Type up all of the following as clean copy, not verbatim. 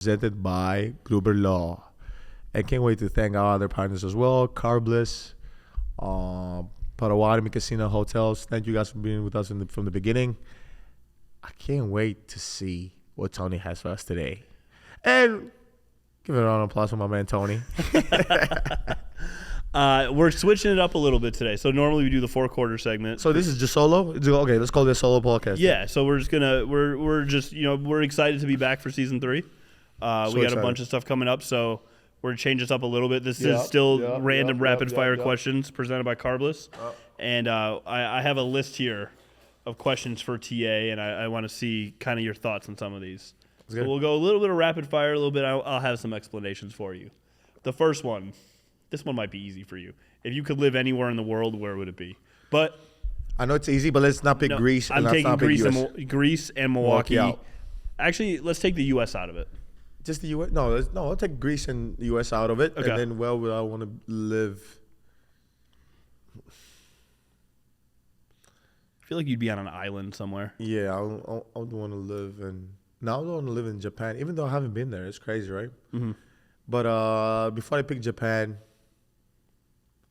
presented by Gruber Law. And can't wait to thank our other partners as well, Carbliss, Potawatomi Casino Hotels. Thank you guys for being with us from the beginning. I can't wait to see what Tony has for us today. And give it a round of applause for my man Tony. We're switching it up a little bit today. So normally we do the 4-quarter segment. So this is just solo? Okay, let's call this a solo podcast. Yeah, so we're just we're excited to be back for season 3. We got a bunch of stuff coming up, so we're gonna change this up a little bit. This is still random rapid fire questions presented by Carbliss. And I have a list here of questions for TA, and I want to see kind of your thoughts on some of these. So we'll go a little bit of rapid fire, a little bit. I'll have some explanations for you. The first one, this one might be easy for you. If you could live anywhere in the world, where would it be? But I know it's easy, but let's not pick Greece. I'm taking Greece and Milwaukee. Actually, let's take the U.S. out of it. Just the U.S.? No, I'll take Greece and the U.S. out of it. Okay. And then where would I want to live? I feel like you'd be on an island somewhere. Yeah, I would want to live in... No, I would want to live in Japan, even though I haven't been there. It's crazy, right? Mm-hmm. But before I pick Japan,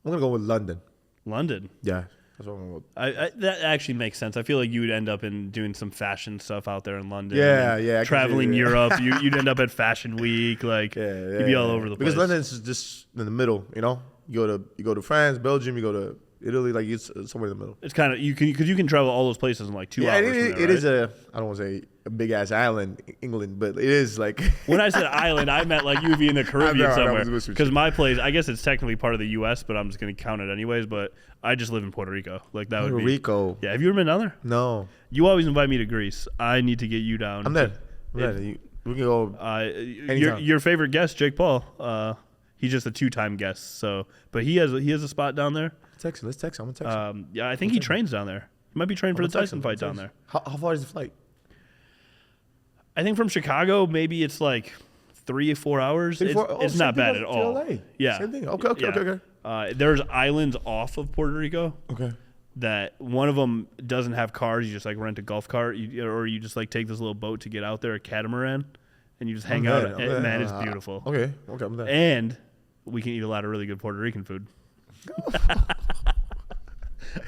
I'm going to go with London. London? Yeah. That's what I'm going with. That actually makes sense. I feel like you would end up doing some fashion stuff out there in London. Yeah. Traveling Europe. You'd end up at Fashion Week. Like, you'd be all over the place. Because London is just in the middle, you know? You go to France, Belgium, you go to Italy, like it's somewhere in the middle. It's kind of, you can travel all those places in like 2 hours. It is I don't want to say a big ass island, England, but it is like. When I said island, I meant like you'd be in the Caribbean somewhere. Because my place, I guess it's technically part of the U.S., but I'm just going to count it anyways. But I just live in Puerto Rico. Like that would be. Puerto Rico. Yeah. Have you ever been down there? No. You always invite me to Greece. I need to get you down. I'm there. We can go. Your favorite guest, Jake Paul. He's just a 2-time guest. So, but he has a spot down there. Let's text him. I'm gonna text him. Yeah, I think he trains down there. He might be training for the Tyson fight down there. How far is the flight? I think from Chicago, maybe it's like 3 or 4 hours. It's not bad at all. LA. Yeah. Same thing. Okay. There's islands off of Puerto Rico. Okay. That one of them doesn't have cars. You just like rent a golf cart, or you just like take this little boat to get out there, a catamaran, and you just hang out. Man, it's beautiful. Okay, I'm there. And we can eat a lot of really good Puerto Rican food.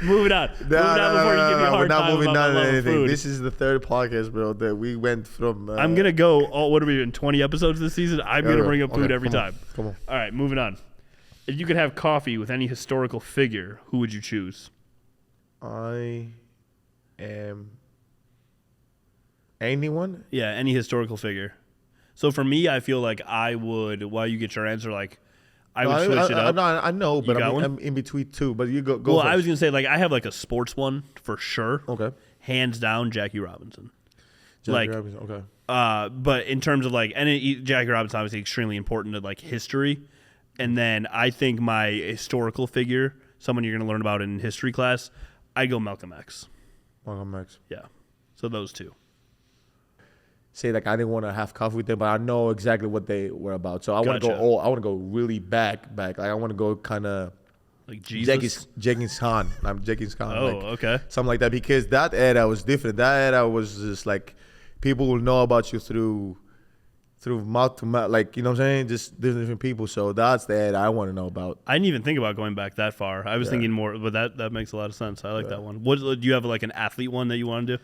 Moving on. Before you give me a hard time. We're not moving on to anything. Food. This is the 3rd podcast, bro, that we went from. I'm going to go, what are we doing, 20 episodes this season? I'm going to bring up food every time. Come on. All right, moving on. If you could have coffee with any historical figure, who would you choose? I am. Anyone? Yeah, any historical figure. So for me, I feel like I would, while you get your answer, like, I would switch it up. I know, but I'm in between two. But you go well, first. I was going to say, like, I have, like, a sports one for sure. Okay. Hands down, Jackie Robinson. Robinson, okay. But in terms of, like, and Jackie Robinson obviously extremely important to, like, history. And then I think my historical figure, someone you're going to learn about in history class, I'd go Malcolm X. Malcolm X. Yeah. So those two. Say like I didn't want to have coffee with them, but I know exactly what they were about. So I want to go. I want to go really back. Like I want to go kind of like Jesus. Genghis Khan. I'm Genghis Khan. Oh, okay. Something like that because that era was different. That era was just like people will know about you through mouth to mouth. Like you know what I'm saying? Just different people. So that's the era I want to know about. I didn't even think about going back that far. I was thinking more, but that makes a lot of sense. I like that one. What do you have like an athlete one that you want to do?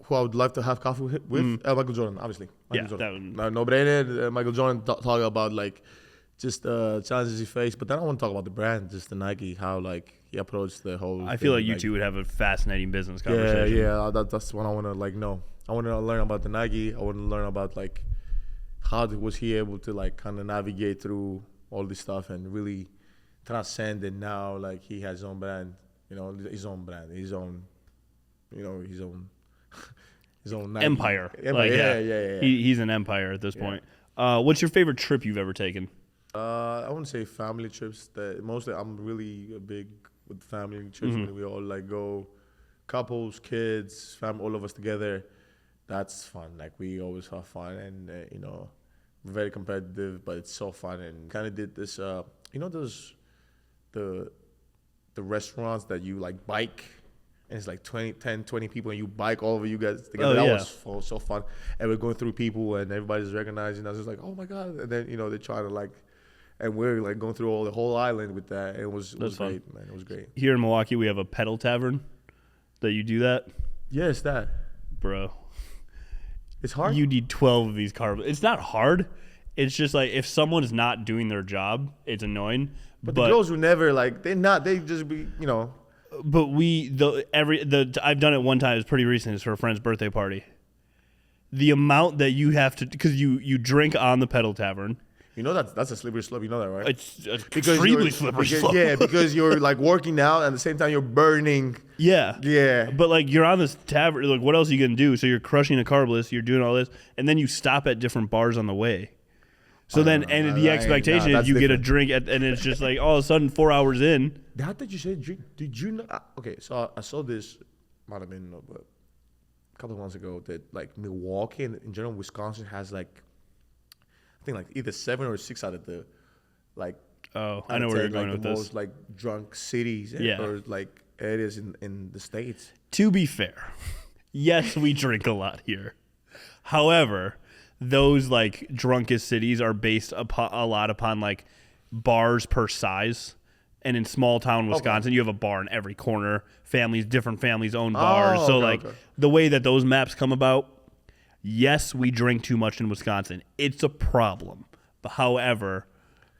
Who I would love to have coffee with? Michael Jordan, obviously. Michael Jordan. No brainer. Michael Jordan talk about like just challenges he faced, but then I want to talk about the brand, just the Nike, how like he approached the whole. I feel like you two would have a fascinating business conversation. Yeah. That's what I want to like know. I want to learn about the Nike. I want to learn about like how was he able to like kind of navigate through all this stuff and really transcend it now. Like he has his own brand, his own brand, his own Nike. Empire. Like, yeah. He's an empire at this point. What's your favorite trip you've ever taken? I wouldn't say family trips. Mostly, I'm really big with family trips. When we all like go, couples, kids, family, all of us together. That's fun. Like we always have fun, and very competitive, but it's so fun. And kind of did this. Those the restaurants that you like bike. and it's like 20 people, and you bike all of you guys together. That was so fun. And we're going through people, and everybody's recognizing us. It's like, oh my god! And then they try to like, and we're like going through the whole island with that. It was great, man. It was great. Here in Milwaukee, we have a pedal tavern. That you do that? Yes, that, bro. It's hard. You need 12 of these carbs. It's not hard. It's just like if someone's not doing their job, it's annoying. But the girls were never like they just be But I've done it one time. It's pretty recent. It's for a friend's birthday party. The amount that you have to, because you drink on the pedal tavern. You know that's a slippery slope. You know that, right? It's extremely slippery slope. Yeah, because you're like working out, and at the same time you're burning. Yeah. But like you're on this tavern. Like what else are you gonna do? So you're crushing a Carbliss. You're doing all this, and then you stop at different bars on the way. So the expectation is you get a drink, and it's just like all of a sudden 4 hours in. How did you say drink? Did you know? Okay, so I saw this, might have been but a couple of months ago, that like Milwaukee and in general Wisconsin has like, I think like either 7 or 6 out of the like. Oh, I know where you're going with this. Most like drunk cities or like areas in the States. To be fair, yes, we drink a lot here. However, those like drunkest cities are based a lot upon like bars per size. And in small town Wisconsin, you have a bar in every corner. Different families own bars. The way that those maps come about, yes, we drink too much in Wisconsin. It's a problem. But however,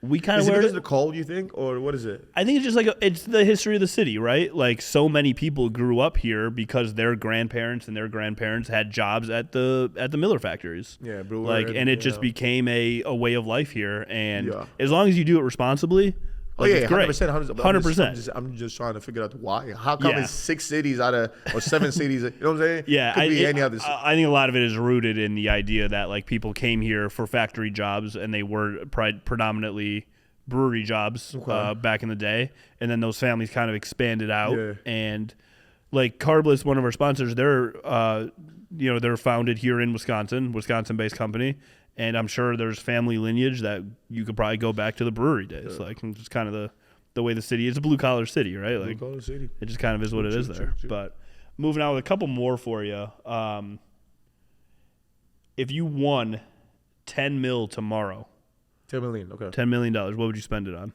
we kind of Is it because of the cold, you think, or what is it? I think it's just like it's the history of the city, right? Like so many people grew up here because their grandparents and their grandparents had jobs at the Miller factories. Yeah, brewer, and it just became a way of life here. And as long as you do it responsibly. It's great. 100%. I'm just trying to figure out why. How come it's 6 cities or 7 cities? You know what I'm saying? Yeah, I think a lot of it is rooted in the idea that like people came here for factory jobs and they were predominantly brewery jobs back in the day, and then those families kind of expanded out. Yeah. And like Carbliss, one of our sponsors, they're founded here in Wisconsin-based company. And I'm sure there's family lineage that you could probably go back to the brewery days. Yeah. Like, it's kind of the way the city is. It's a blue-collar city, right? Like, blue-collar city. It just kind of is what it is there. True. But moving on with a couple more for you. If you won $10 million tomorrow. $10 million, okay. $10 million, what would you spend it on?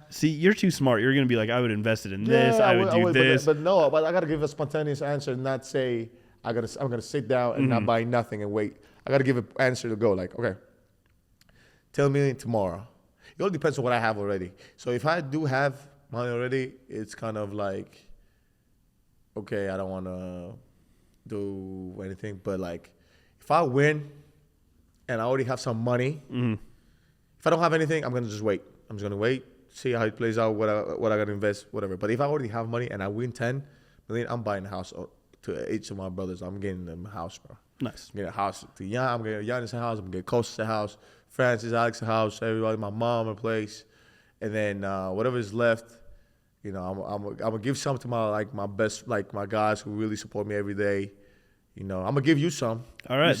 See, you're too smart. You're going to be like, I would invest it in this. I would do this. But I got to give a spontaneous answer and not say – I'm gonna sit down and not buy nothing and wait. I gotta give an answer to go like, okay, $10 million tomorrow. It all depends on what I have already. So if I do have money already, it's kind of like, okay, I don't want to do anything. But like, if I win and I already have some money, if I don't have anything, I'm gonna just wait. I'm just gonna wait, see how it plays out, what I gotta invest, whatever. But if I already have money and I win $10 million, I'm buying a house. To each of my brothers, I'm getting them a house, bro. Nice. I'm getting a house to Jan. I'm getting Giannis a house. I'm getting Kostas a house. Francis, Alex a house. Everybody, my mom a place, and then whatever is left, I'm gonna give some to my best, like my guys who really support me every day. I'm gonna give you some. All right,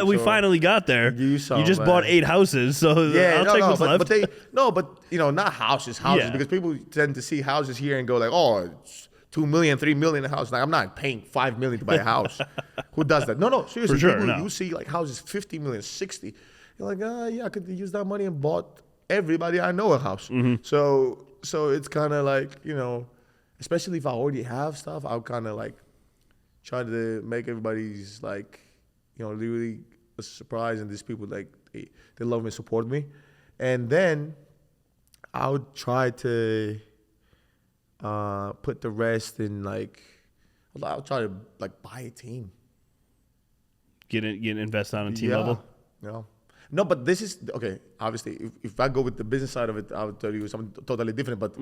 we finally got there. Give you some. You just bought 8 houses, so I'll take what's left. Not houses, because people tend to see houses here and go like, oh. It's $2 million, $3 million a house. Like, I'm not paying $5 million to buy a house. Who does that? No, seriously. For sure, people, you see like houses $50 million, $60. You're like, I could use that money and bought everybody I know a house. So it's kind of like, especially if I already have stuff, I'll kind of like try to make everybody's like, really a surprise, and these people like they love me and support me, and then I would try to. Put the rest in like, I'll try to like buy a team. Get invest on a team level. Yeah. No, but this is okay. Obviously, if I go with the business side of it, I would tell you something totally different. But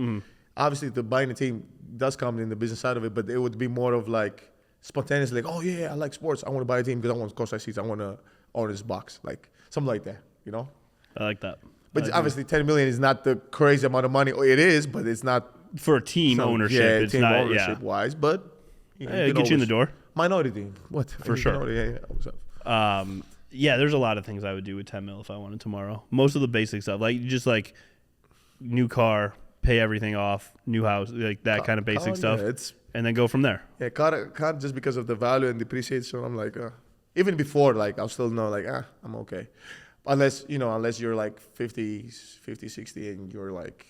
obviously, the buying a team does come in the business side of it. But it would be more of like spontaneously, like, oh yeah, I like sports. I want to buy a team because I want courtside seats. I want to own this box, like something like that. I like that. But obviously, $10 million is not the crazy amount of money. It is, but it's not. For a team ownership, it's team not ownership wise, but it gets you in the door. Minority team, what for sure? What's up? There's a lot of things I would do with $10 million if I wanted tomorrow. Most of the basic stuff, like just like new car, pay everything off, new house, like that kind of basic stuff, and then go from there. Yeah, car just because of the value and depreciation. I'm like, even before, like I'll still know, like, I'm okay, unless you're like 50, 60, and you're like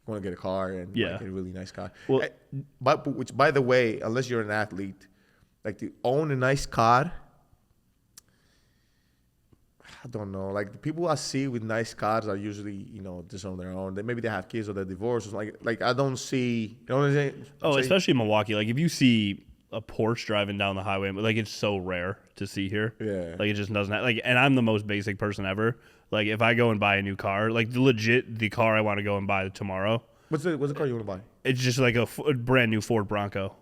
want to get a car and like a really nice car. Well, which by the way, unless you're an athlete, like to own a nice car. I don't know. Like the people I see with nice cars are usually, just on their own. Maybe they have kids or they're divorced. Like I don't see. You know what I'm saying? Especially in Milwaukee. Like if you see a Porsche driving down the highway, like it's so rare to see here. Yeah. Like it just doesn't have, like. And I'm the most basic person ever. Like if I go and buy a new car, like the car I want to go and buy tomorrow. What's the car you want to buy? It's just like a brand new Ford Bronco.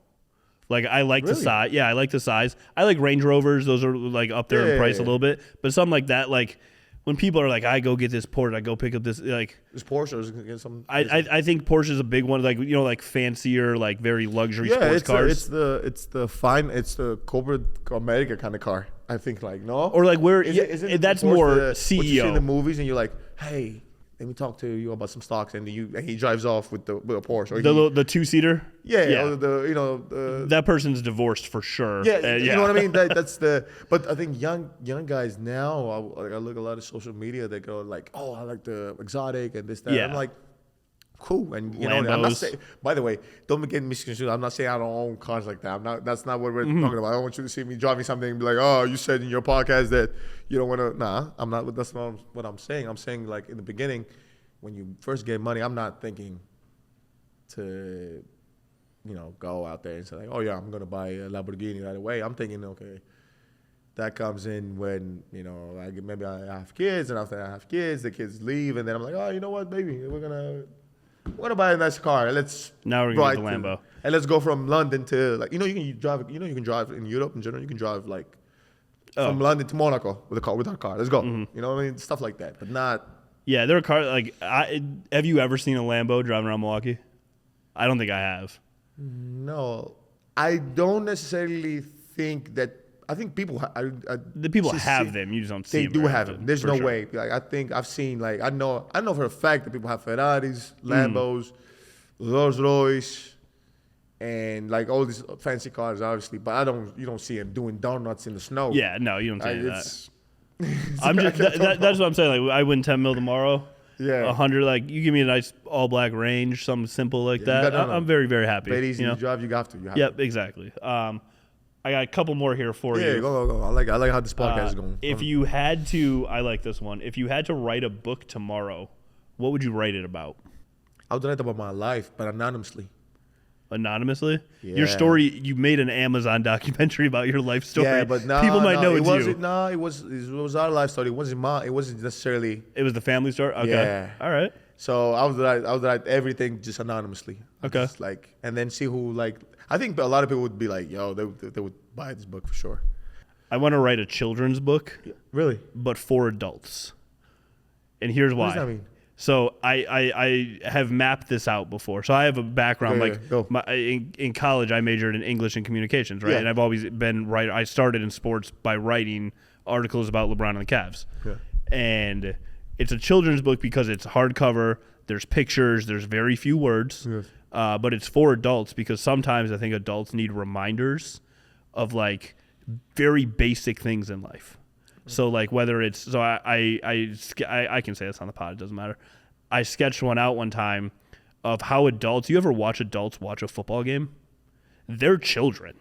Like I like the size. Yeah, I like the size. I like Range Rovers. Those are like up there in price a little bit. But something like that, like when people are like, I go get this Porsche, I go pick up this like. Is Porsche or is it get some? I think Porsche is a big one. Like like fancier, like very luxury sports cars. It's the corporate America kind of car. I think or like where that's more CEO. What you see in the movies and you're like, hey. Let me talk to you about some stocks, and he drives off with a Porsche. Or the 2-seater. Yeah. That person's divorced for sure. Yeah, you know what I mean. That's the. But I think young guys now, I look at a lot of social media. They go like, oh, I like the exotic and this that. Yeah. I'm like, cool. And I'm not saying. By the way, don't get misconstrued. I'm not saying I don't own cars like that. That's not what we're talking about. I don't want you to see me driving something and be like, oh, you said in your podcast that you don't want to. Nah, I'm not. That's not what I'm saying. I'm saying like in the beginning, when you first get money, I'm not thinking to, go out there and say like, oh yeah, I'm gonna buy a Lamborghini right away. I'm thinking, okay, that comes in when maybe I have kids, and after I have kids, the kids leave, and then I'm like, oh, you know what, baby, we're gonna buy a nice car. Now we're gonna get the Lambo, and let's go from London to like you can drive in Europe in general. You can drive like from London to Monaco with our car. Let's go. You know what I mean? Stuff like that, but not. Yeah, there are cars like. Have you ever seen a Lambo driving around Milwaukee? I don't think I have. No, I don't necessarily think that. I think people. The people have them. You just don't see them. They do have them. There's no way. Like I think I've seen. Like I know for a fact that people have Ferraris, Lambos, Rolls Royce, and like all these fancy cars, obviously. But you don't see them doing donuts in the snow. Yeah, no, you don't see that. That's what I'm saying. Like I win $10 million tomorrow. Yeah, 100. Like you give me a nice all black Range, something simple like that. I'm very, very happy. Very easy to drive. You have to. Yep, exactly. I got a couple more here for you. Yeah, go. I like how this podcast is going. If you had to, I like this one. If you had to write a book tomorrow, what would you write it about? I would write about my life, but anonymously. Anonymously? Yeah. Your story, you made an Amazon documentary about your life story. Yeah, but people might know it's you. No, it was our life story. It wasn't necessarily. It was the family story? Okay. Yeah. All right. So I would write everything just anonymously. Okay. Just and then see who I think a lot of people would be like, yo, they would buy this book for sure. I want to write a children's book. Yeah. Really? But for adults. And here's why. What does that mean? So I have mapped this out before. So I have a background. In college, I majored in English and communications, right? Yeah. And I've always been I started in sports by writing articles about LeBron and the Cavs. Yeah. And it's a children's book because it's hardcover. There's pictures. There's very few words. Yes. But it's for adults because sometimes I think adults need reminders of like very basic things in life. So like whether it's I can say this on the pod, it doesn't matter. I sketched one out one time of how adults. You ever watch adults watch a football game? They're children,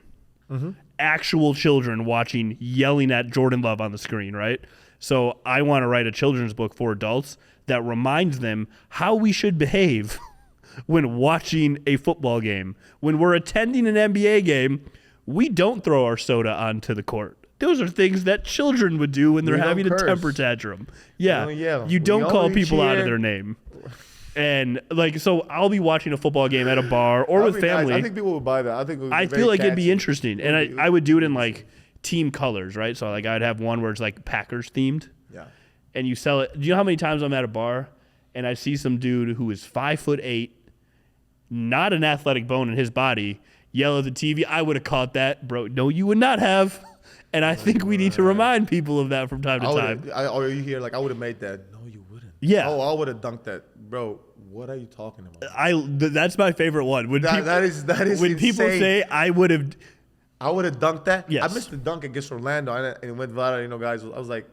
actual children watching, yelling at Jordan Love on the screen, right? So I want to write a children's book for adults that reminds them how we should behave when watching a football game. When we're attending an NBA game, we don't throw our soda onto the court. Those are things that children would do when they're having a temper tantrum. Yeah. You don't call people out of their name. And so I'll be watching a football game at a bar or with family. I think people would buy that. I feel like it'd be interesting. And I would do it in like team colors, right? So like I'd have one where it's like Packers themed. Yeah. And you sell it. Do you know how many times I'm at a bar and I see some dude who is 5'8", not an athletic bone in his body, yell at the TV? I would have caught that, bro. No, you would not have. And I think we need to remind people of that from time to time. Or you hear I would have made that. No, you wouldn't. Yeah. Oh, I would have dunked that, bro. what are you talking about? That's my favorite one. When that is when insane. people say I would have dunked that. Yes. I missed the dunk against Orlando, and it went viral. Guys, I was like,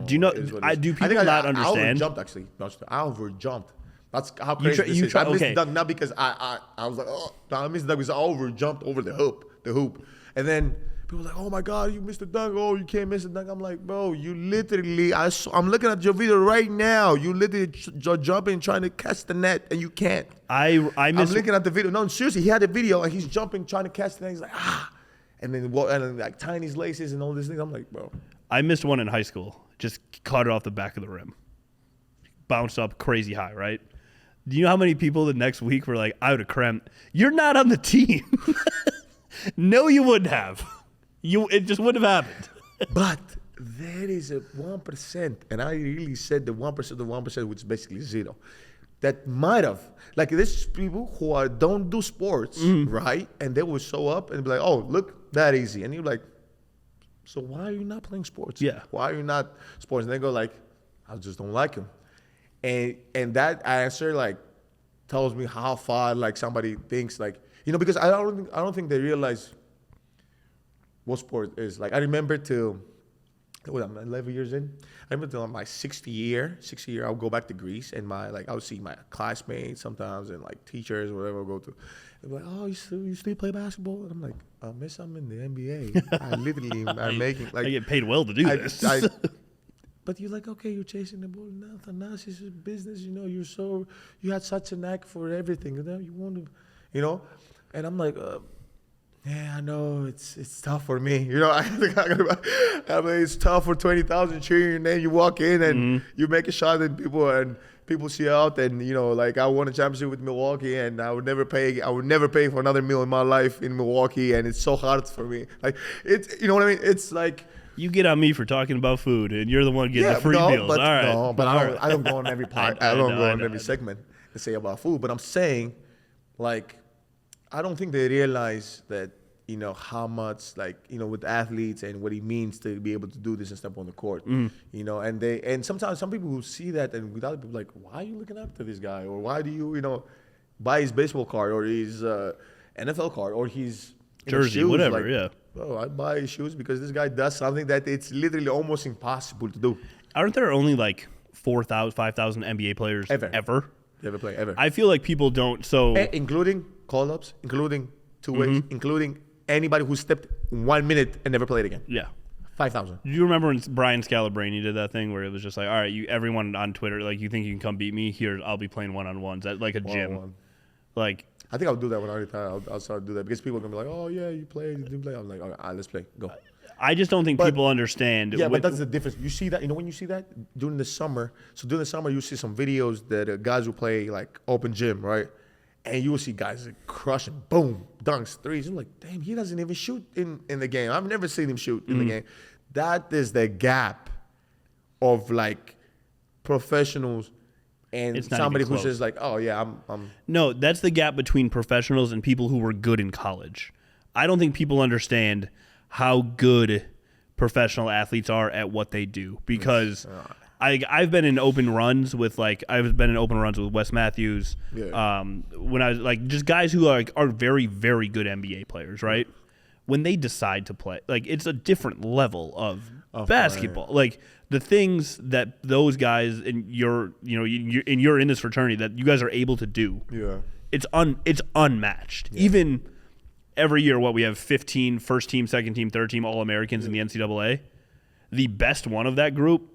do you know? Do people not understand? I overjumped actually. I overjumped. That's how crazy this is. I missed the dunk not because I was like, oh, no, I missed the dunk because I overjumped over the hoop, and then. People were like, oh my God, you missed the dunk. Oh, you can't miss the dunk. I'm like, bro, you literally, I'm looking at your video right now. You literally jumping, trying to catch the net, and you can't. I'm looking at the video. No, seriously, he had a video, and he's jumping, trying to catch the net. He's like, and then like tiny laces and all these things. I'm like, bro. I missed one in high school. Just caught it off the back of the rim. Bounced up crazy high, right? Do you know how many people the next week were like, I would have cramped. You're not on the team. No, you wouldn't have. It just wouldn't have happened. But there is a 1%, and I really said the 1% of 1%, which is basically zero, that might have. Like, there's people who don't do sports, right? And they will show up and be like, oh, look, that easy. And you're like, so why are you not playing sports? Yeah. Why are you not sports? And they go like, I just don't like him. And that answer, like, tells me how far, like, somebody thinks, like, because I don't think they realize what sport is. Like, I remember I'm 11 years in. I remember till my 60th year, I would go back to Greece, and I would see my classmates sometimes and like teachers or whatever I would go to. They'd be like, oh, you still play basketball? And I'm like, miss, I'm in the NBA. I literally am making like. I get paid well to do this. But you're like, okay, you're chasing the ball now. Thanasis is business. You had such a knack for everything. You want to, and I'm like. Yeah, I know it's tough for me. I mean, it's tough for 20,000 cheering your name. You walk in and you make a shot, and people see you out. And like I won a championship with Milwaukee, and I would never pay for another meal in my life in Milwaukee, and it's so hard for me. Like it's, you know what I mean? It's like you get on me for talking about food, and you're the one getting the free meals. But, all right, no, but I don't go on every part. I don't go on every segment and say about food. But I'm saying, like. I don't think they realize that, how much, with athletes and what it means to be able to do this and step on the court, and sometimes some people who see that and without people like, why are you looking up to this guy? Or why do you, buy his baseball card or his NFL card or his jersey, shoes? Whatever, yeah. Oh, I buy his shoes because this guy does something that it's literally almost impossible to do. Aren't there only 4,000, 5,000 NBA players ever? Ever play, ever. I feel like people don't, including call-ups, including two-ways, including anybody who stepped 1 minute and never played again. Yeah. 5,000. Do you remember when Brian Scalabrine did that thing where it was just like, all right, everyone on Twitter, like, you think you can come beat me? Here, I'll be playing one-on-ones at, like, a gym. One-on-one. Like, I think I'll do that when I retire. I'll start to do that because people are going to be like, oh, yeah, you didn't play. I'm like, all right, let's play. Go. I just don't think people understand. Yeah, but that's the difference. You see that, when you see that during the summer. So during the summer, you see some videos that guys will play like open gym, right? And you will see guys crushing, boom, dunks, threes. I'm like, damn, he doesn't even shoot in the game. I've never seen him shoot in the game. That is the gap of like professionals and somebody who says like, oh yeah, I'm. No, that's the gap between professionals and people who were good in college. I don't think people understand how good professional athletes are at what they do because I've been in open runs with Wes Matthews. Yeah. When I was just guys who are very, very good NBA players, right? When they decide to play, it's a different level of basketball. Play. Like the things that those guys you're in this fraternity that you guys are able to do. Yeah. It's unmatched. Yeah. Even every year, we have 15 first team, second team, third team All-Americans in the NCAA. The best one of that group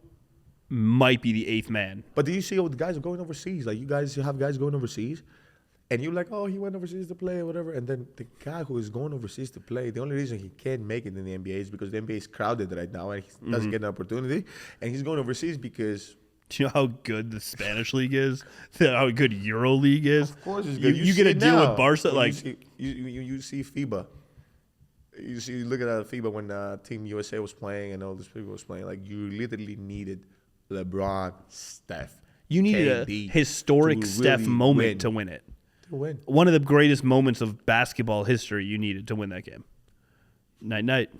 might be the eighth man. But do you see the guys are going overseas? Like, you have guys going overseas, and you're like, oh, he went overseas to play or whatever. And then the guy who is going overseas to play, the only reason he can't make it in the NBA is because the NBA is crowded right now, and he doesn't get an opportunity. And he's going overseas because... Do you know how good the Spanish league is? How good Euro League is? Of course it's good. You get a deal with Barca. You see FIBA. You look at FIBA when Team USA was playing and all these people was playing. Like, you literally needed LeBron, Steph. You needed a historic Steph moment to win it. To win. One of the greatest moments of basketball history you needed to win that game. Night.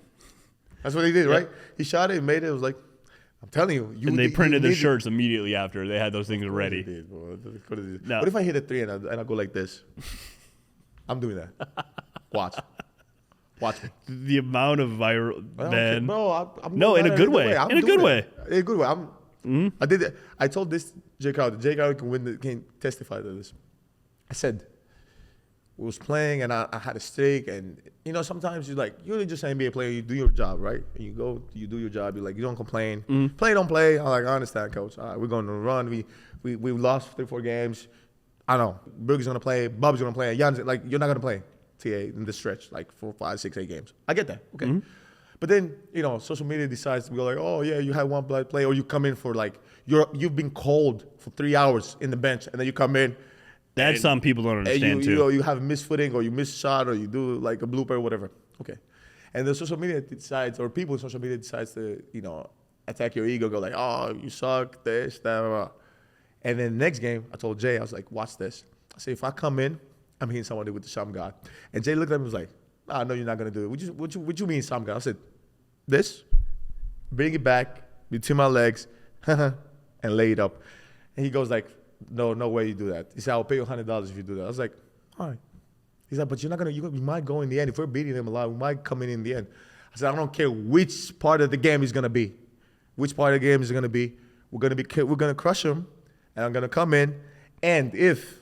That's what he did, right? He shot it, made it. It was like, I'm telling you. And they printed the shirts immediately after. They had those things ready. No. What if I hit a 3 and I go like this? I'm doing that. Watch me. The amount of viral, man. Bro, no, in a good way. In a good way. In a good way. I did it. I told this Jay Crowder. Jay Crowder can testify to this. I said, we was playing and I had a streak, and sometimes you're just an NBA player, you do your job, right? And you go, you do your job, you don't complain. Play, don't play. I'm like, I understand, coach. All right, we're going to run. We lost 3-4 games. I don't know. Boogie's gonna play, Bub's gonna play, Jan's you're not gonna play TA in the stretch, 4, 5, 6, 8 games. I get that. Okay. But then, social media decides to go oh yeah, you had one play, or you come in for you've been cold for 3 hours in the bench, and then you come in. That's some people don't understand too. You have a misfooting, or you miss shot, or you do a blooper, or whatever. Okay. And the social media decides, or people in social media decides to, attack your ego, go oh, you suck, this, that, blah, blah. And then the next game, I told Jay, I was like, watch this. I said, if I come in, I'm hitting somebody with the shot God. And Jay looked at me and was like, I know you're not going to do it. What you mean shot God? I said, this, bring it back between my legs, and lay it up. And he goes no way you do that. He said, I'll pay you $100 if you do that. I was like, all right. He's like, but you're not going to, we might go in the end. If we're beating them a lot, we might come in the end. I said, I don't care which part of the game is going to be. Which part of the game is going to be. We're going to crush them, and I'm going to come in. And if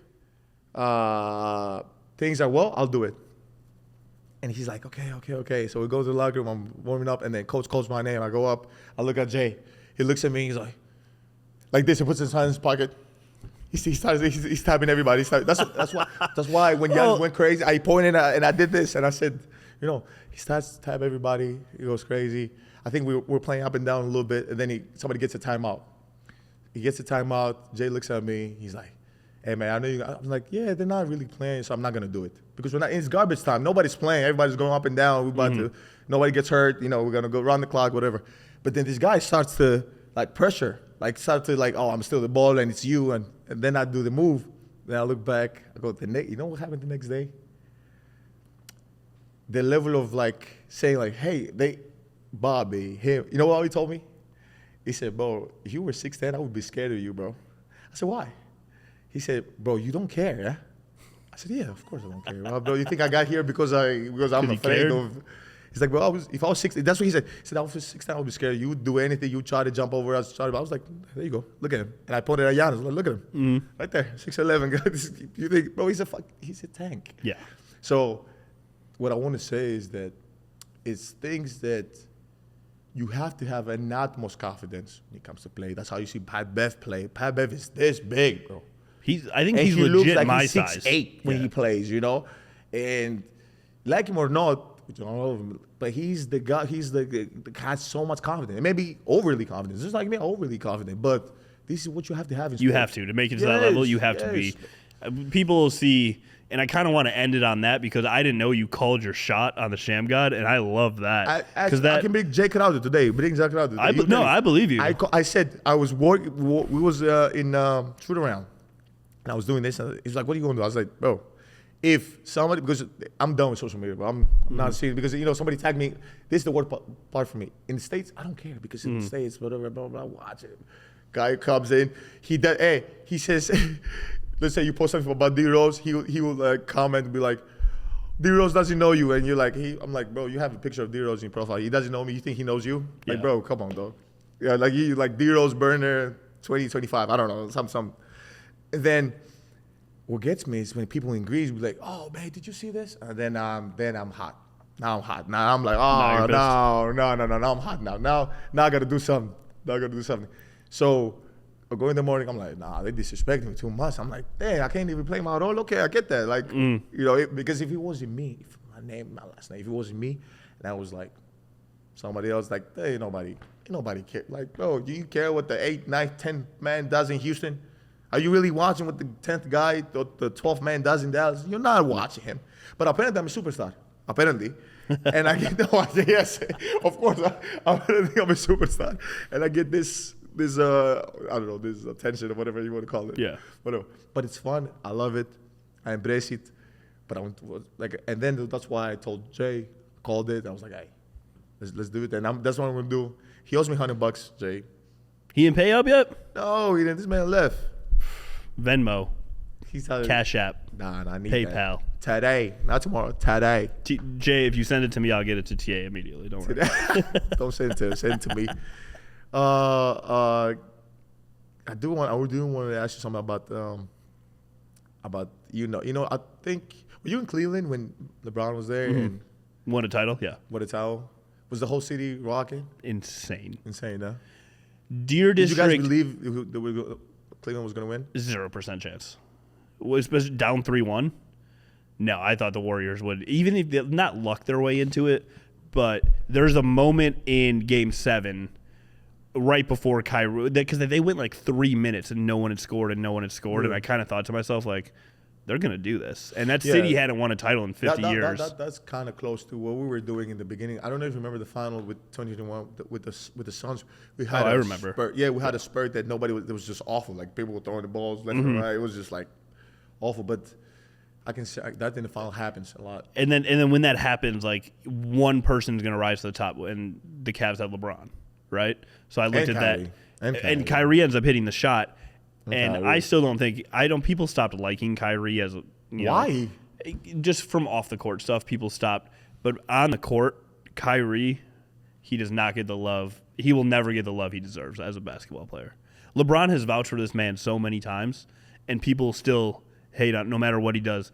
things are well, I'll do it. And he's like, okay. So we go to the locker room. I'm warming up, and then coach calls my name. I go up. I look at Jay. He looks at me. He's like this. He puts his hand in his pocket. He's tapping everybody. That's why when Jan went crazy, I pointed and I did this, and I said, he starts to tap everybody. He goes crazy. I think we're playing up and down a little bit, and then somebody gets a timeout. He gets a timeout. Jay looks at me. He's like, hey, man, I know you. I'm like, yeah, they're not really playing, so I'm not going to do it. Because it's garbage time. Nobody's playing. Everybody's going up and down. We're about to, nobody gets hurt. We're going to go around the clock, whatever. But then this guy starts to, pressure. Oh, I'm still the ball, and it's you. And then I do the move. Then I look back. I go, you know what happened the next day? The level of, saying, hey, Bobby, him. You know what he told me? He said, bro, if you were 6'10", I would be scared of you, bro. I said, why? He said, bro, you don't care, yeah? I said, yeah, of course I don't care. Well, bro, you think I got here because I'm afraid of... He's like, bro, if I was 6'10", that's what he said. He said, I was 6'10", I would be scared. You would do anything. You would try to jump over us. I was like, there you go. Look at him. And I pointed at Giannis. I was like, look at him. Right there, 6'11". You think, bro, he's a tank. Yeah. So what I want to say is that it's things that you have to have an utmost confidence when it comes to play. That's how you see Pat Bev play. Pat Bev is this big, bro. I think he's legit looks like my he's size. 6'8" when he plays, And like him or not, but he's the guy. He's the has so much confidence. And maybe overly confident. Just like me, overly confident. But this is what you have to have in sport. You have to make it to that level. You have to be. People will see, and I kind of want to end it on that because I didn't know you called your shot on the Sham God, and I love that. I can bring Jay Crowder today. Bring Jay Crowder. I believe you. I said I was working. We was in shoot around, and I was doing this. And he's like, "What are you going to do?" I was like, "Bro, if somebody, because I'm done with social media, but I'm not seeing because somebody tagged me. This is the worst part for me. In the States, I don't care because in the States, whatever, blah blah. Watch it. Guy comes in. He says, let's say you post something about D Rose, he will comment and be like, D Rose doesn't know you, and you're like, I'm like, bro, you have a picture of D Rose in your profile. He doesn't know me. You think he knows you? Yeah. Like, bro, come on, dog. Yeah, like D Rose burner 2025. I don't know, some. And then what gets me is when people in Greece be like, oh man, did you see this? And then I'm hot. Now I'm hot. Now I'm like, oh no. Now I'm hot now. Now I gotta do something. So I go in the morning, I'm like, nah, they disrespect me too much. I'm like, hey, I can't even play my role. Okay, I get that. Like, because if it wasn't me, my last name, if it wasn't me, and I was like somebody else, like, hey, nobody care. Like, bro, do you care what the 8th, 9th, 10th man does in Houston? Are you really watching what the 10th guy, the 12th man does in Dallas? You're not watching him. But apparently I'm a superstar. Apparently. And I get to watch it. Yes, of course. Apparently I'm a superstar. And I get this I don't know, this attention or whatever you want to call it. Yeah. Whatever. But it's fun. I love it. I embrace it. But and then that's why I told Jay, called it. I was like, hey, let's do it. And that's what I'm going to do. He owes me $100, Jay. He didn't pay up yet? No, he didn't. This man left. Venmo. He's telling Cash App. Nah, I need PayPal. That. Today, not tomorrow. Today. Jay, if you send it to me, I'll get it to TA immediately. Don't worry. Don't send it to him. Send it to me. I do want to ask you something about I think were you in Cleveland when LeBron was there and won a title? Yeah. Won a title. Was the whole city rocking? Insane, huh? Dear District. Did you guys believe Cleveland was going to win? 0% chance. Especially down 3-1. No, I thought the Warriors would, even if they not luck their way into it, but there's a moment in Game 7 right before Kyrie, because they went like 3 minutes and no one had scored, and I kind of thought to myself, like, they're going to do this. And that city hadn't won a title in 50 years. That's kind of close to what we were doing in the beginning. I don't know if you remember the final with 2021 with the Suns. I remember. Spurt. Yeah, we had a spurt that it was just awful. Like, people were throwing the balls left and right. It was just, like, awful. But I can say that in the final happens a lot. And then when that happens, like, one person's going to rise to the top, and the Cavs have LeBron, right? So I looked at Kyrie. that. And Kyrie ends up hitting the shot. And I still don't think people stopped liking Kyrie as why? Just from off the court stuff, people stopped. But on the court, Kyrie, he does not get the love. He will never get the love he deserves as a basketball player. LeBron has vouched for this man so many times, and people still hate on no matter what he does.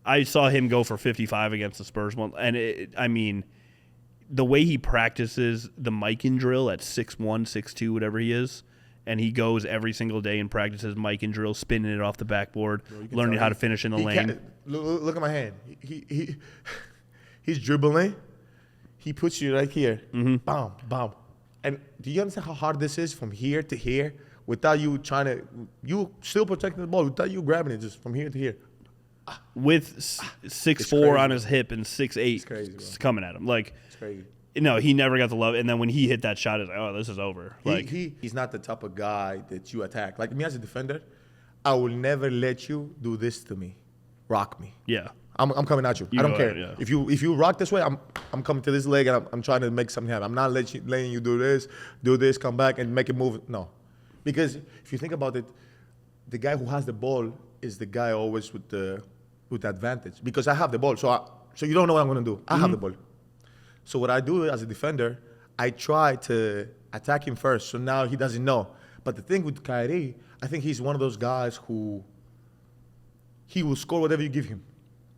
I saw him go for 55 against the Spurs one, and the way he practices the Mikan drill at 6'1", 6'2", whatever he is. And he goes every single day and practices mic and drill, spinning it off the backboard, learning how to finish in the lane. Look at my hand. He's dribbling. He puts you right here. Bam, bam. And do you understand how hard this is from here to here without you you still protecting the ball, without you grabbing it just from here to here? With 6'4" on his hip and 6'8" coming at him. Like, it's crazy. No, he never got the love. And then when he hit that shot, it's like, oh, this is over. He's not the type of guy that you attack. Like me as a defender, I will never let you do this to me. Rock me. Yeah. I'm coming at you. I don't care. Yeah. If you rock this way, I'm coming to this leg and I'm trying to make something happen. I'm not letting you do this, come back and make it move. No. Because if you think about it, the guy who has the ball is the guy always with the advantage. Because I have the ball. So you don't know what I'm going to do. I have the ball. So what I do as a defender, I try to attack him first, so now he doesn't know. But the thing with Kyrie, I think he's one of those guys who he will score whatever you give him.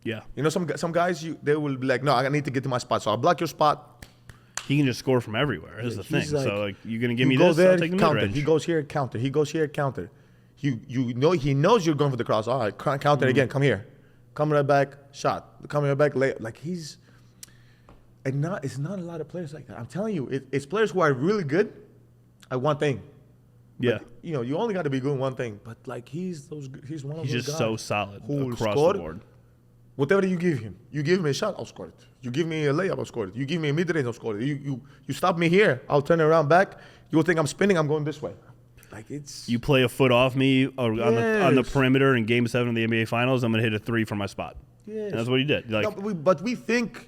Yeah. You know, some guys, they will be like, no, I need to get to my spot, so I'll block your spot. He can just score from everywhere is the thing. Like, so, like, you're going to give me this, I'll take the counter. mid-range. He goes here, counter. He goes here, counter. He knows you're going for the cross. All right, counter again, come here. Come right back, shot. Come right back, lay. Like, he's... And it's not a lot of players like that. I'm telling you, it's players who are really good at one thing. Yeah. But, you only got to be good at one thing. But, like, he's one of those guys. He's just so solid who across scored, the board. Whatever you give him. You give me a shot, I'll score it. You give me a layup, I'll score it. You give me a mid-range, I'll score it. You stop me here, I'll turn around back. You'll think I'm spinning, I'm going this way. Like, it's... You play a foot off me on the perimeter in Game 7 of the NBA Finals, I'm going to hit a 3 from my spot. Yes. And that's what he did. Like, no, but we think...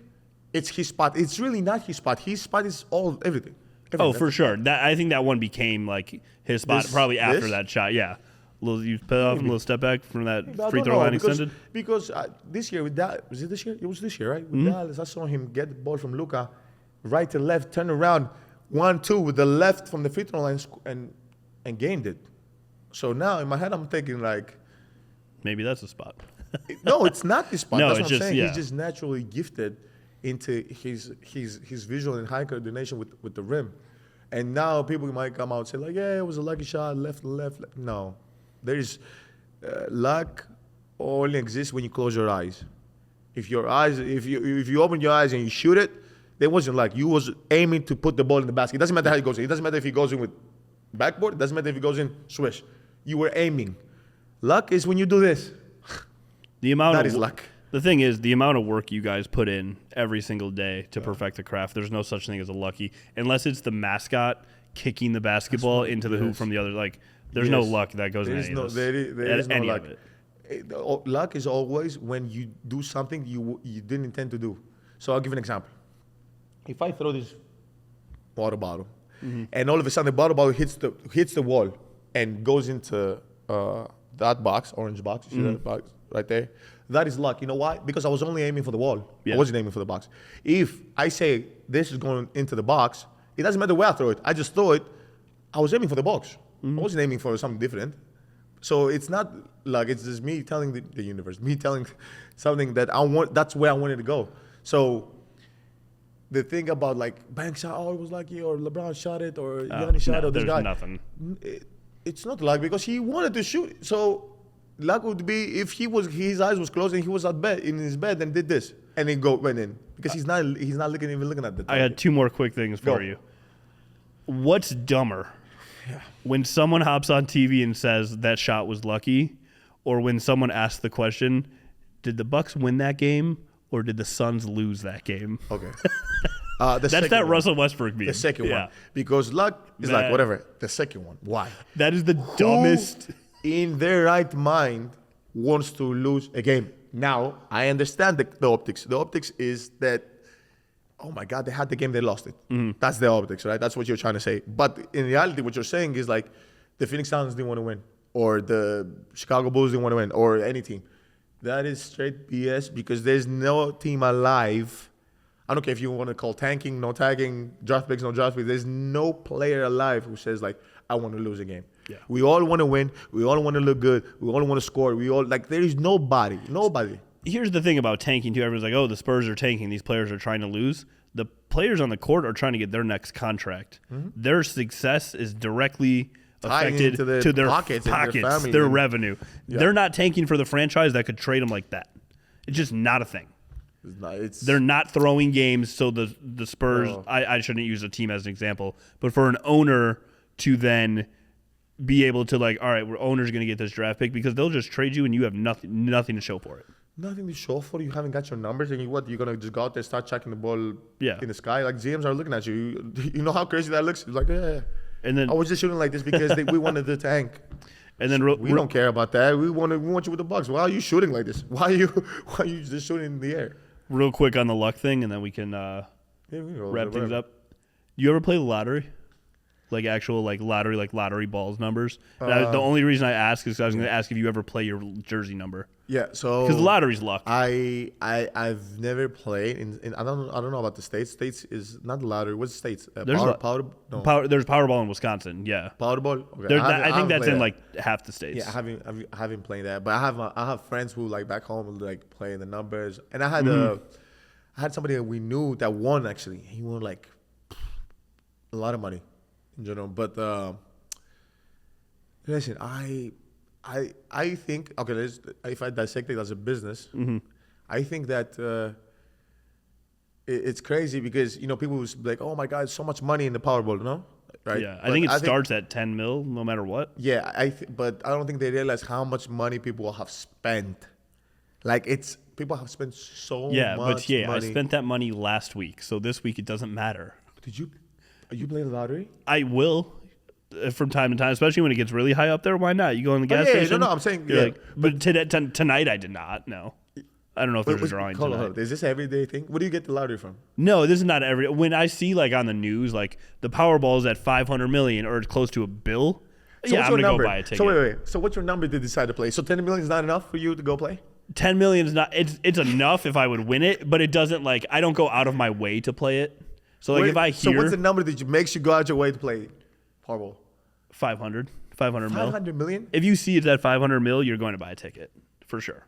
It's his spot. It's really not his spot. His spot is everything. Oh, for sure. I think that one became like his spot probably after that shot. Yeah, you put off a little step back from that free throw line extended. Because this year with that, was it this year? It was this year, right? With Dallas, I saw him get the ball from Luka, right to left, turn around, 1-2 with the left from the free throw line and gained it. So now in my head, I'm thinking like, maybe that's a spot. No, it's not the spot. No, that's what I'm saying. Yeah. He's just naturally gifted into his visual and high coordination with the rim. And now people might come out and say, like, yeah, it was a lucky shot, left. No. There's luck only exists when you close your eyes. If you open your eyes and you shoot it, there wasn't luck. You was aiming to put the ball in the basket. It doesn't matter how he goes in. It doesn't matter if he goes in with backboard. It doesn't matter if he goes in swish. You were aiming. Luck is when you do this. That is luck. The thing is, the amount of work you guys put in every single day to perfect the craft, there's no such thing as a lucky, unless it's the mascot kicking the basketball into the hoop from the other. Like, there's no luck that goes in any of this. There is no luck. It. Luck is always when you do something you didn't intend to do. So I'll give an example. If I throw this water bottle and all of a sudden the ball hits the wall and goes into that box, orange box. You see that box right there? That is luck. You know why? Because I was only aiming for the wall. I wasn't aiming for the box. If I say this is going into the box, it doesn't matter where I throw it. I just throw it. I was aiming for the box. I wasn't aiming for something different. So it's not like it's just me telling the universe, me telling something that I want. That's where I wanted to go. So the thing about like Banks shot, it was lucky, or LeBron shot it, or Giannis shot it, or this guy. There's nothing. It's not luck because he wanted to shoot. So luck would be if his eyes was closed and he was in his bed and did this and then went in because he's not even looking at the target. I had 2 more quick things for you. What's dumber? Yeah. When someone hops on TV and says that shot was lucky, or when someone asks the question, did the Bucks win that game or did the Suns lose that game? Okay. That's that Russell Westbrook meme. The second one. Because luck is like whatever. The second one. Why? That is the dumbest. In their right mind wants to lose a game. Now, I understand the optics. The optics is that, oh my God, they had the game, they lost it. That's the optics, right? That's what you're trying to say. But in reality, what you're saying is like the Phoenix Suns didn't want to win, or the Chicago Bulls didn't want to win, or any team. That is straight BS because there's no team alive. I don't care if you want to call tanking, no tagging, draft picks, no draft picks. There's no player alive who says like, I want to lose a game. Yeah. We all want to win. We all want to look good. We all want to score. There is nobody. Here's the thing about tanking too. Everyone's like, oh, the Spurs are tanking. These players are trying to lose. The players on the court are trying to get their next contract. Their success is directly affected to their pockets, their revenue. Yeah. They're not tanking for the franchise that could trade them like that. It's just not a thing. They're not throwing games, so the Spurs, I shouldn't use a team as an example, but for an owner to then be able to like, all right, we're owner's going to get this draft pick because they'll just trade you and you have nothing to show for it. Nothing to show for. You haven't got your numbers, and you're going to just go out there, start checking the ball in the sky? Like, GMs are looking at you. You know how crazy that looks? It's like, yeah. And then I was just shooting like this because we wanted the tank. And then we don't care about that. We want you with the Bucks. Why are you shooting like this? Why are you just shooting in the air? Real quick on the luck thing, and then we can wrap things up. You ever play the lottery? Like actual lottery balls numbers. The only reason I ask is because I was going to ask if you ever play your jersey number. Yeah, so because the lottery's luck. I've never played in I don't know about the states. States is not the lottery. What's the states? There's Powerball in Wisconsin. Yeah, Powerball. Okay. I think that's in like half the states. Yeah, I haven't played that, but I have friends who like back home like play the numbers, and I had somebody that we knew that won actually. He won like a lot of money. In general, but listen, I think if I dissect it as a business, I think that it's crazy because people was like, oh my God, so much money in the Powerball, no? Right? Yeah, I think it starts at 10 mil, no matter what. Yeah, but I don't think they realize how much money people have spent. Like people have spent so much money. I spent that money last week, so this week it doesn't matter. Did you? You play the lottery? I will from time to time, especially when it gets really high up there. Why not? You go in the gas station? No, I'm saying but tonight I did not. No. I don't know if there's a drawing tonight. Hold on. Is this an everyday thing? Where do you get the lottery from? No, this is not every. When I see like on the news, like the Powerball is at 500 million or close to $1 billion. So I'm going to go buy a ticket. So wait. So what's your number to decide to play? So 10 million is not enough for you to go play? 10 million is not. It's enough if I would win it, but it doesn't like. I don't go out of my way to play it. So like if I hear. So what's the number that makes you go out your way to play Powerball? 500 mil. 500 million? If you see it's at 500 mil, you're going to buy a ticket for sure.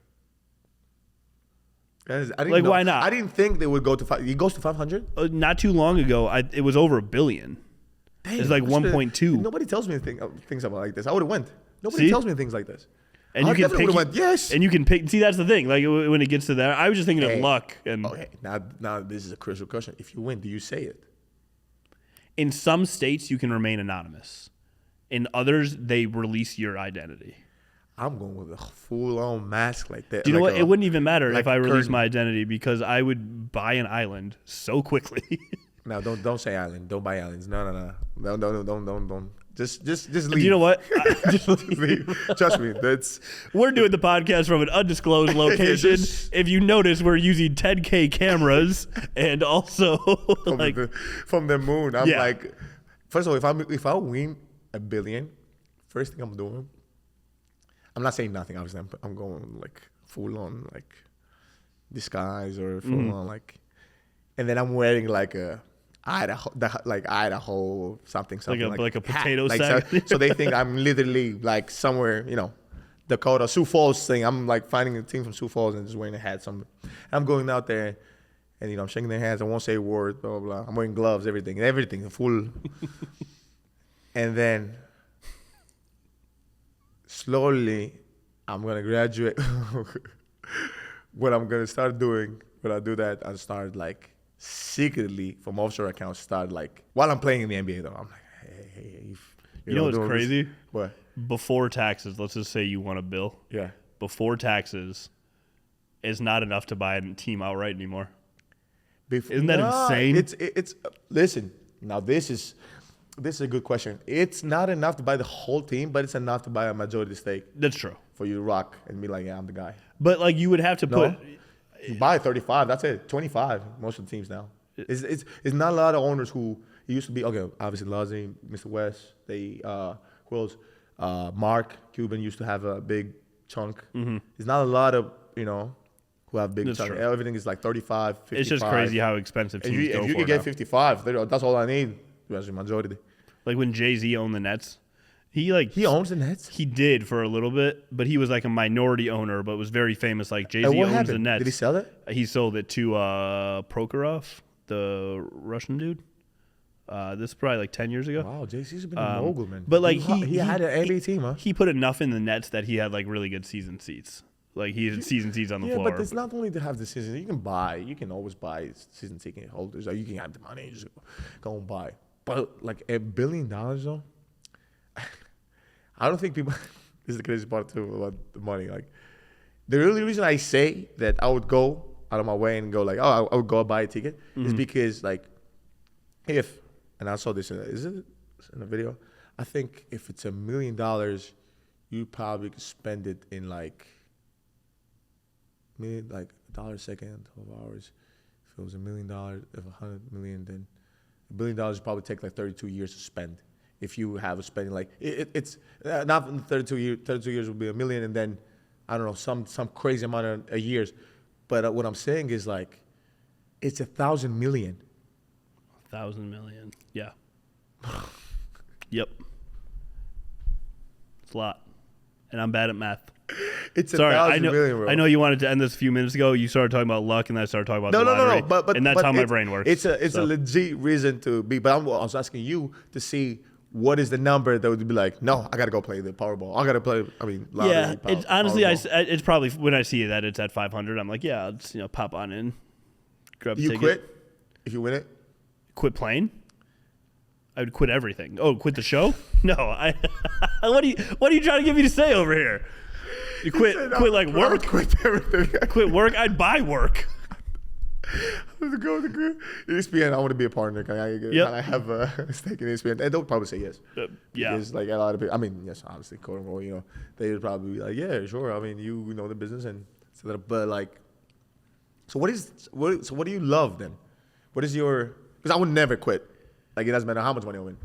Guys, why not? I didn't think they would go to 5. It goes to 500? Not too long ago, it was over $1 billion. Damn, it's like 1.2. Nobody tells me things about like this. I would have went. Nobody tells me things like this. And you can pick. Yes. And you can pick. See, that's the thing. Like when it gets to that, I was just thinking of luck. And okay, now this is a crucial question. If you win, do you say it? In some states, you can remain anonymous. In others, they release your identity. I'm going with a full-on mask like that. Do you know what? It wouldn't even matter if I released my identity because I would buy an island so quickly. No, don't say island. Don't buy islands. No. Don't. Just leave. You know what? Just leave. Trust me. We're doing the podcast from an undisclosed location. If you notice, we're using 10K cameras and also from the moon. I'm like, first of all, if I win $1 billion, first thing I'm doing, I'm not saying nothing. Obviously, I'm going like full on like disguise or full on like, and then I'm wearing like a Idaho something like a potato sack. So they think I'm literally like somewhere, Dakota, Sioux Falls thing. I'm like finding a team from Sioux Falls and just wearing a hat. I'm going out there and, I'm shaking their hands. I won't say a word, blah, blah, blah. I'm wearing gloves, everything, full. And then slowly I'm going to graduate. What I'm going to start doing when I do that, I start like secretly from offshore accounts, start like, while I'm playing in the NBA though, I'm like, hey, you know what's crazy? This? What? Before taxes, let's just say you won $1 billion. Yeah. Before taxes is not enough to buy a team outright anymore. Isn't that insane? It's listen. Now this is a good question. It's not enough to buy the whole team, but it's enough to buy a majority stake. That's true. For you to rock and be like, yeah, I'm the guy. But like you would have to put. You buy 35. That's it. 25. Most of the teams now. It's not a lot of owners who it used to be. Okay, obviously Lazzy, Mr. West. They who else? Mark Cuban used to have a big chunk. Mm-hmm. There's not a lot of who have big chunk. Everything is like 35, 55. It's just crazy how expensive teams go for. If you could get 55, that's all I need. That's the majority. Like when Jay-Z owned the Nets. He owns the Nets? He did for a little bit, but he was like a minority owner, but was very famous. Like Jay-Z owns the Nets. Did he sell it? He sold it to Prokhorov, the Russian dude. This is probably like 10 years ago. Wow, Jay-Z's been a mogul, man. But like he had an NBA team, huh? He put enough in the Nets that he had like really good season seats. Like he had season seats on the floor. Yeah, but it's not only to have the season. You can always buy season ticket holders. Or you can have the money, just go and buy. But like $1 billion though, I don't think people. This is the crazy part too about the money. Like the only reason I say that I would go out of my way and go like, oh, I would go buy a ticket is because like and I saw this is it in a video. I think if it's $1 million, you probably could spend it in like $1 a second, 12 hours. If it was $1 million, if 100 million, then $1 billion would probably take like 32 years to spend. If you have a spending like it's not in 32 years will be $1 million, and then I don't know some crazy amount of years. But what I'm saying is like it's 1,000 million. 1,000 million, yeah. Yep, it's a lot, and I'm bad at math. It's sorry, 1,000 million, bro. I know you wanted to end this a few minutes ago. You started talking about luck, and I started talking about the lottery. No. But and that's how my brain works. It's a legit reason to be. But I was asking you to see what is the number that would be like. No, I gotta go play the Powerball. I gotta play. I mean, lottery, yeah. It's honestly, it's probably when I see that it's at 500. I'm like, yeah, I'll just pop on in, grab a ticket. You quit if you win it. Quit playing? I would quit everything. Oh, quit the show? No, what are you trying to get me to say over here? You quit like work? Quit everything. Quit work? I'd buy work. Let's go to ESPN. I want to be a partner. I have a stake in ESPN? And they'll probably say yes. Yeah. Because like a lot of people, I mean, yes, obviously, quote unquote, they would probably be like, yeah, sure. I mean, you know the business and so that. But like, so what do you love then? What is your? Because I would never quit. Like it doesn't matter how much money I win.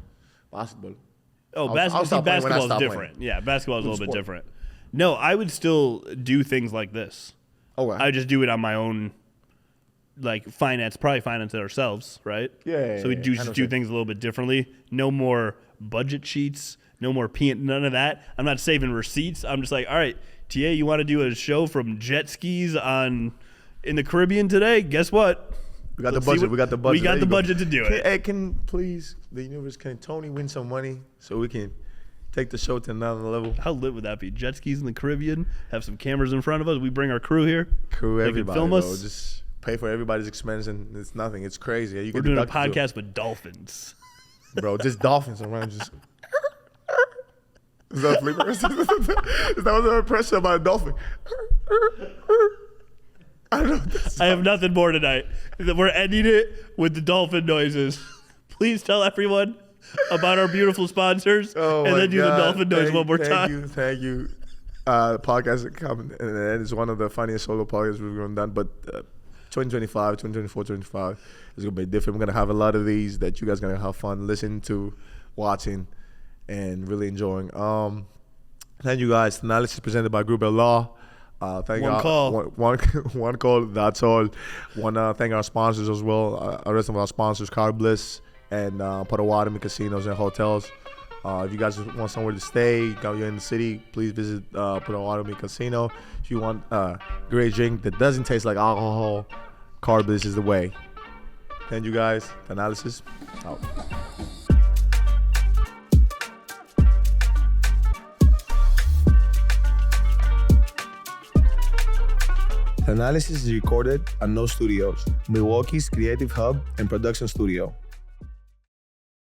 Basketball. Oh, basketball is different. Playing. Yeah, basketball is a little bit different. No, I would still do things like this. Oh, wow. I would just do it on my own, like probably finance it ourselves, right? Yeah. So we do things a little bit differently. No more budget sheets. No more none of that. I'm not saving receipts. I'm just like, all right, TA, you want to do a show from jet skis in the Caribbean today? Guess what? We got the budget. We got the budget to do it. Can please the universe? Can Tony win some money so we can take the show to another level? How lit would that be? Jet skis in the Caribbean. Have some cameras in front of us. We bring our crew here. Everybody. Film us. Bro. Just pay for everybody's expense, and it's nothing. It's crazy. We're doing a podcast with dolphins, bro. Just dolphins around. Just is that flipper? Is that what the impression about a dolphin? I don't know. I have nothing more tonight. We're ending it with the dolphin noises. Please tell everyone about our beautiful sponsors, and then do the dolphin noise one more time. Thank you. The podcast is coming, and it's one of the funniest solo podcasts we've done. But 2024, 2025 is gonna be different. We're gonna have a lot of these that you guys are gonna have fun listening to watching and really enjoying. Thank you guys. Thanalysis presented by Gruber Law. Thank one call. One call. That's all. Want to thank our sponsors as well. Our rest of our sponsors, Carbliss and Potawatomi casinos and hotels. If you guys want somewhere to stay, you're in the city, please visit Potawatomi Casino. If you want a great drink that doesn't taste like alcohol, Carbliss is the way. Thank you guys. Thanalysis out. Thanalysis is recorded at No Studios, Milwaukee's creative hub and production studio.